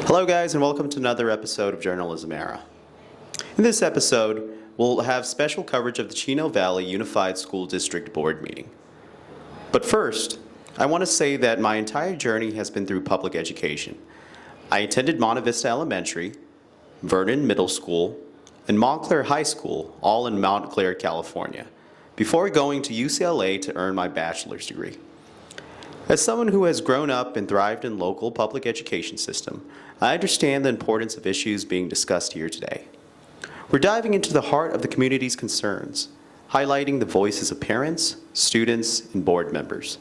Hello guys, and welcome to another episode of Journalism Era. In this episode, we'll have special coverage of the Chino Valley Unified School District Board meeting. But first, I want to say that my entire journey has been through public education. I attended Monte Vista Elementary, Vernon Middle School, and Montclair High School, all in Montclair, California, before going to UCLA to earn my bachelor's degree. As someone who has grown up and thrived in local public education system, I understand the importance of issues being discussed here today. We're diving into the heart of the community's concerns, highlighting the voices of parents, students, and board members.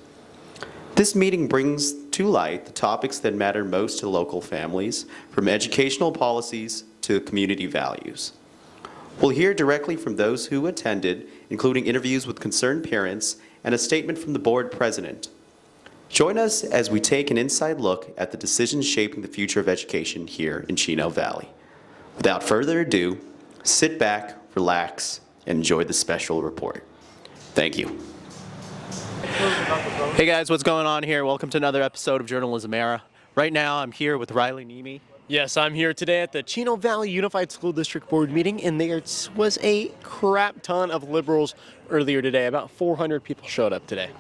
This meeting brings to light the topics that matter most to local families, from educational policies to community values. We'll hear directly from those who attended, including interviews with concerned parents and a statement from the board president. Join us as we take an inside look at the decisions shaping the future of education here in Chino Valley. Without further ado, sit back, relax, and enjoy the special report. Thank you. Hey guys, what's going on here? Welcome to another episode of Journalism Era. Right now I'm here with Riley Nemi. Yes, I'm here today at the Chino Valley Unified School District Board meeting, and there was a crap ton of liberals earlier today. About 400 people showed up today.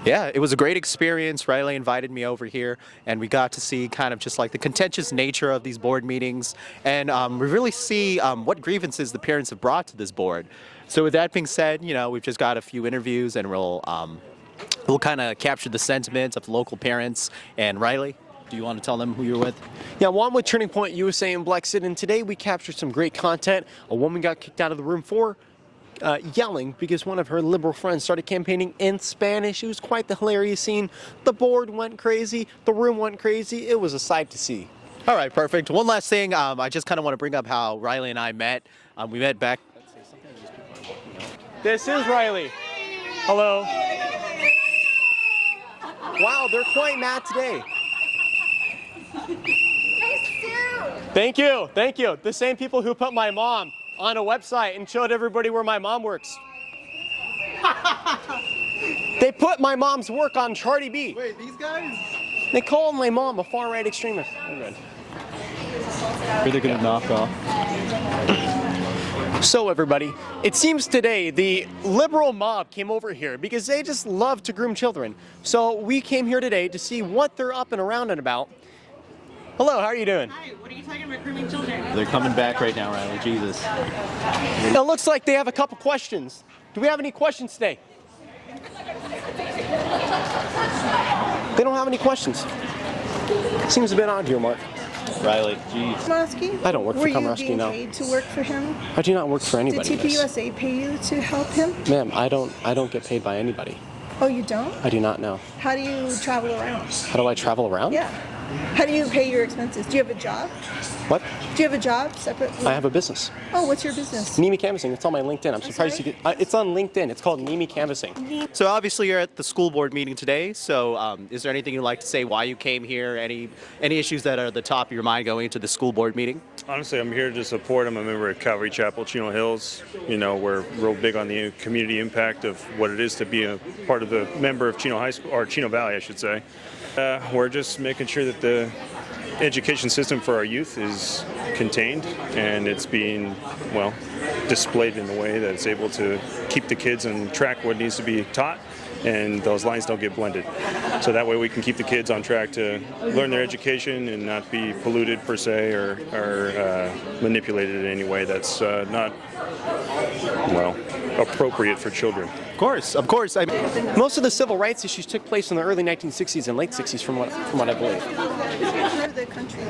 Yeah, it was a great experience. Riley invited me over here, and we got to see kind of just like the contentious nature of these board meetings, and we really see what grievances the parents have brought to this board. So with that being said, you know, we've just got a few interviews, and we'll kind of capture the sentiments of local parents. And Riley, do you want to tell them who you're with? Yeah, well, I'm with Turning Point USA in Blexit, and today we captured some great content. A woman got kicked out of the room for yelling because one of her liberal friends started campaigning in Spanish. It was quite the hilarious scene. The board went crazy. The room went crazy. It was a sight to see. All right, perfect. One last thing, I just kind of want to bring up how Riley and I met. We met back. This is Riley. Hello. Wow, they're quite mad today. Thank you, thank you. The same people who put my mom on a website and showed everybody where my mom works. They put my mom's work on Charty B. Wait, these guys? They call my mom a far-right extremist. Are they gonna knock off? So everybody, it seems today the liberal mob came over here because they just love to groom children. So we came here today to see what they're up and around and about. Hello, how are you doing? Hi, what are you talking about grooming children? They're coming back right now, Riley. Jesus. It looks like they have a couple questions. Do we have any questions today? They don't have any questions. Seems a bit odd here, Mark. Riley, jeez. Komorowski? I don't work for Komorowski now. Were you being paid to work for him? I do not work for Did anybody. TPUSA pay you to help him? Ma'am, I don't get paid by anybody. Oh, you don't? I do not know. How do you travel around? How do I travel around? Yeah. How do you pay your expenses? Do you have a job? What? Do you have a job separately? I have a business. Oh, what's your business? Nemi Canvassing. It's on my LinkedIn. I'm surprised you sorry? get. It's on LinkedIn. It's called Nemi Canvassing. So obviously you're at the school board meeting today. So is there anything you'd like to say why you came here? Any issues that are at the top of your mind going into the school board meeting? Honestly, I'm here to support. I'm a member of Calvary Chapel, Chino Hills. You know, we're real big on the community impact of what it is to be a part of the member of Chino High School, or Chino Valley, I should say. We're just making sure that the education system for our youth is contained and it's being, well, displayed in a way that it's able to keep the kids on track what needs to be taught, and those lines don't get blended. So that way we can keep the kids on track to learn their education and not be polluted per se or manipulated in any way that's not, well, appropriate for children. Of course. Most of the civil rights issues took place in the early 1960s and late 60s, from what I believe. For the country.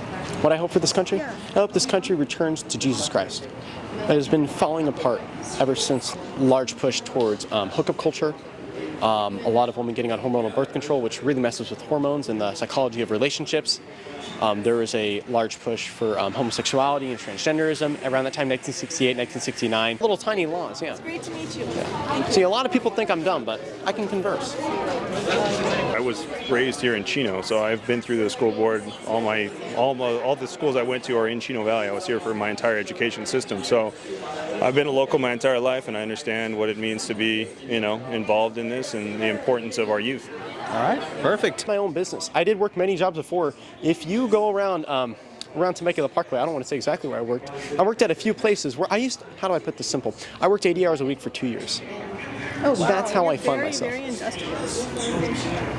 What I hope for this country? Yeah. I hope this country returns to Jesus Christ. It has been falling apart ever since large push towards hookup culture. A lot of women getting on hormonal birth control, which really messes with hormones and the psychology of relationships. There was a large push for homosexuality and transgenderism around that time, 1968, 1969. Little tiny laws, yeah. It's great to meet you. See, a lot of people think I'm dumb, but I can converse. I was raised here in Chino, so I've been through the school board. All the schools I went to are in Chino Valley. I was here for my entire education system, so I've been a local my entire life, and I understand what it means to be, involved in this and the importance of our youth. All right, perfect. My own business. I did work many jobs before. If you go around around Temecula Parkway. I don't want to say exactly where I worked. I worked at a few places where how do I put this simple? I worked 80 hours a week for 2 years. Oh, wow. That's how You're I fund very, myself. Very industrious.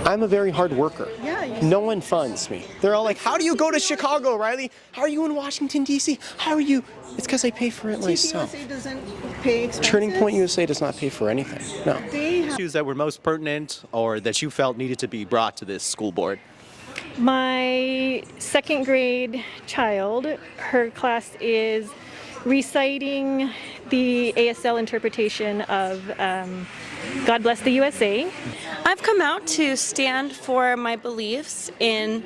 I'm a very hard worker. Yeah, you No one funds me. They're all like, how do you go to Chicago, Riley? How are you in Washington, D.C.? How are you? It's because I pay for it myself. TPUSA doesn't pay expenses. Turning Point USA does not pay for anything. No. They have Issues that were most pertinent or that you felt needed to be brought to this school board? My second grade child, her class is reciting the ASL interpretation of God Bless the USA. I've come out to stand for my beliefs in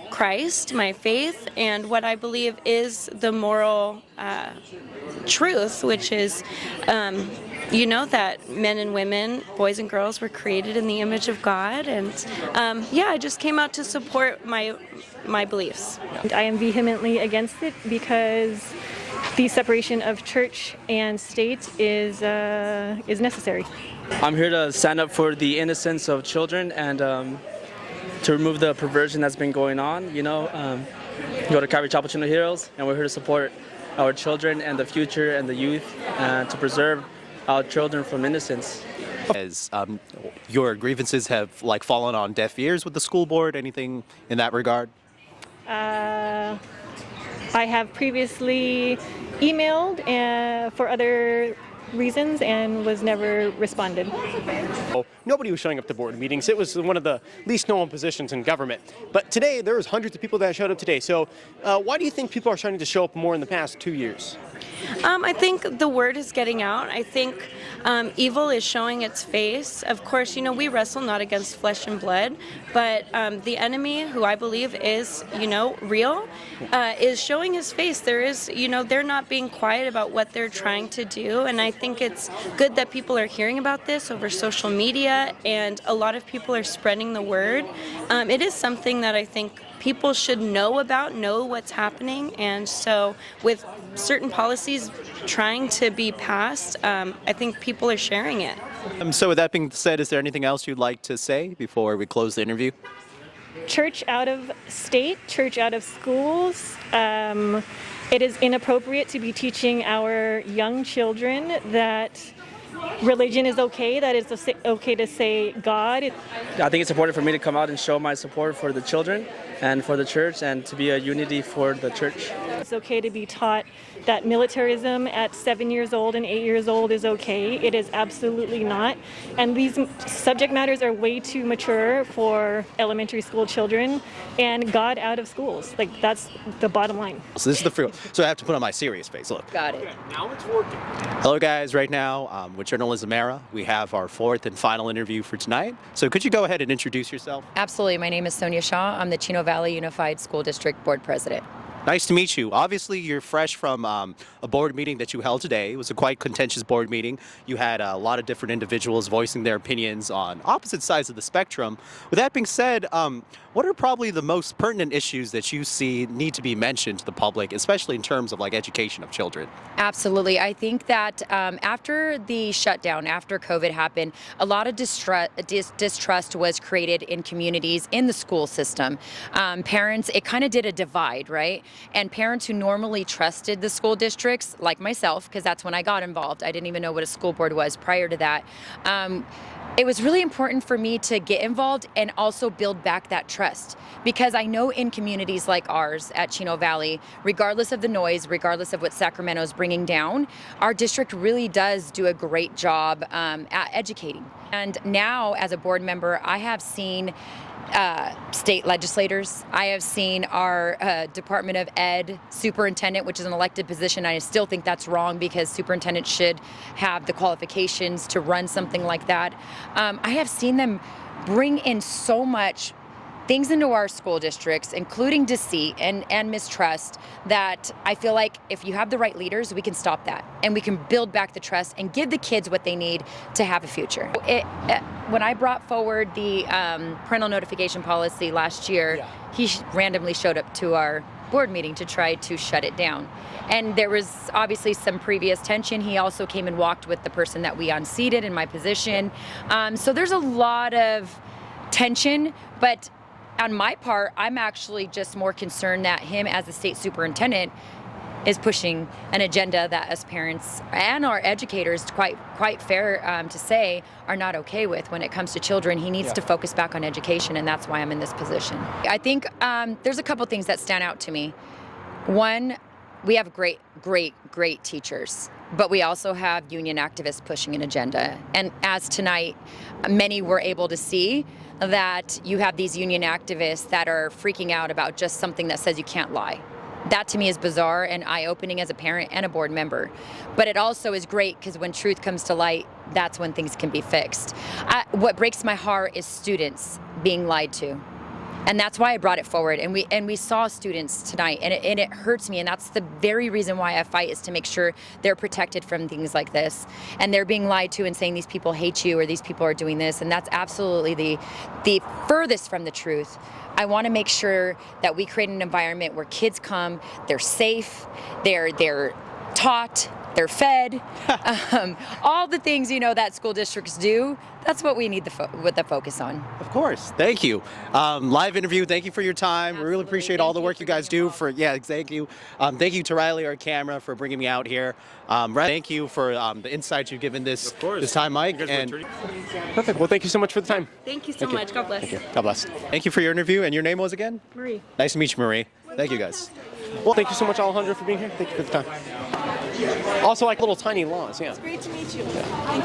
Christ, my faith, and what I believe is the moral truth, which is, that men and women, boys and girls, were created in the image of God. And I just came out to support my beliefs. I am vehemently against it because the separation of church and state is necessary. I'm here to stand up for the innocence of children and to remove the perversion that's been going on. Go to Calvary Chapel Chino Hills, and we're here to support our children and the future and the youth to preserve our children from innocence. As your grievances have fallen on deaf ears with the school board, anything in that regard? I have previously emailed for other reasons and was never responded. Nobody was showing up to board meetings. It was one of the least known positions in government. But today, there was hundreds of people that showed up today. So why do you think people are starting to show up more in the past 2 years? I think the word is getting out. I think evil is showing its face. Of course, we wrestle not against flesh and blood, but the enemy, who I believe is, real, is showing his face. There is, they're not being quiet about what they're trying to do, and I think it's good that people are hearing about this over social media, and a lot of people are spreading the word. It is something that I think people should know about, know what's happening, and so with certain policies trying to be passed, I think people are sharing it. So with that being said, is there anything else you'd like to say before we close the interview? Church out of state, church out of schools. It is inappropriate to be teaching our young children that religion is okay, that it's okay to say God. I think it's important for me to come out and show my support for the children and for the church and to be a unity for the church. It's okay to be taught that militarism at 7 years old and 8 years old is okay. It is absolutely not. And these subject matters are way too mature for elementary school children, and God out of schools. That's the bottom line. So this is the free. So I have to put on my serious face. Look. Got it. Now it's working. Hello, guys. Right now, with Journalism Era, we have our fourth and final interview for tonight. So could you go ahead and introduce yourself? Absolutely. My name is Sonia Shaw. I'm the Chino Valley Unified School District Board President. Nice to meet you. Obviously, you're fresh from a board meeting that you held today. It was a quite contentious board meeting. You had a lot of different individuals voicing their opinions on opposite sides of the spectrum. With that being said, what are probably the most pertinent issues that you see need to be mentioned to the public, especially in terms of education of children? Absolutely. I think that after the shutdown, after COVID happened, a lot of distrust was created in communities, in the school system. Parents, it kind of did a divide, right? And parents who normally trusted the school districts, like myself, because that's when I got involved. I didn't even know what a school board was prior to that. It was really important for me to get involved and also build back that trust, because I know in communities like ours at Chino Valley, regardless of the noise, regardless of what Sacramento is bringing down, our district really does do a great job at educating. And now, as a board member, I have seen state legislators. I have seen our Department of Ed superintendent, which is an elected position. I still think that's wrong, because superintendents should have the qualifications to run something like that. I have seen them bring in so much things into our school districts, including deceit and mistrust, that I feel like if you have the right leaders, we can stop that and we can build back the trust and give the kids what they need to have a future. When I brought forward the parental notification policy last year, he randomly showed up to our board meeting to try to shut it down. And there was obviously some previous tension. He also came and walked with the person that we unseated in my position. So there's a lot of tension, but on my part, I'm actually just more concerned that him as the state superintendent is pushing an agenda that us parents and our educators, quite fair to say, are not okay with when it comes to children. He needs to focus back on education, and that's why I'm in this position. I think there's a couple things that stand out to me. One, we have great teachers, but we also have union activists pushing an agenda. And as tonight, many were able to see that you have these union activists that are freaking out about just something that says you can't lie. That to me is bizarre and eye-opening as a parent and a board member. But it also is great because when truth comes to light, that's when things can be fixed. What breaks my heart is students being lied to. And that's why I brought it forward. And we saw students tonight, and it hurts me. And that's the very reason why I fight, is to make sure they're protected from things like this. And they're being lied to and saying these people hate you or these people are doing this. And that's absolutely the furthest from the truth. I want to make sure that we create an environment where kids come, they're safe, they're taught, they're fed, all the things that school districts do. That's what we need the focus on. Of course. Thank you. Live interview. Thank you for your time. Absolutely. We really appreciate all the work you guys do. Thank you. Thank you to Riley, our camera, for bringing me out here. Thank you for the insights you've given this time, Mike. And Perfect. Well, thank you so much for the time. Thank you so much. God bless. Thank you. God bless. thank you for your interview. And your name was again? Marie. Nice to meet you, Marie. Thank you, guys. Well, thank you so much, Alejandro, for being here. Thank you for the time. Also, like little tiny laws, yeah. Great to meet you.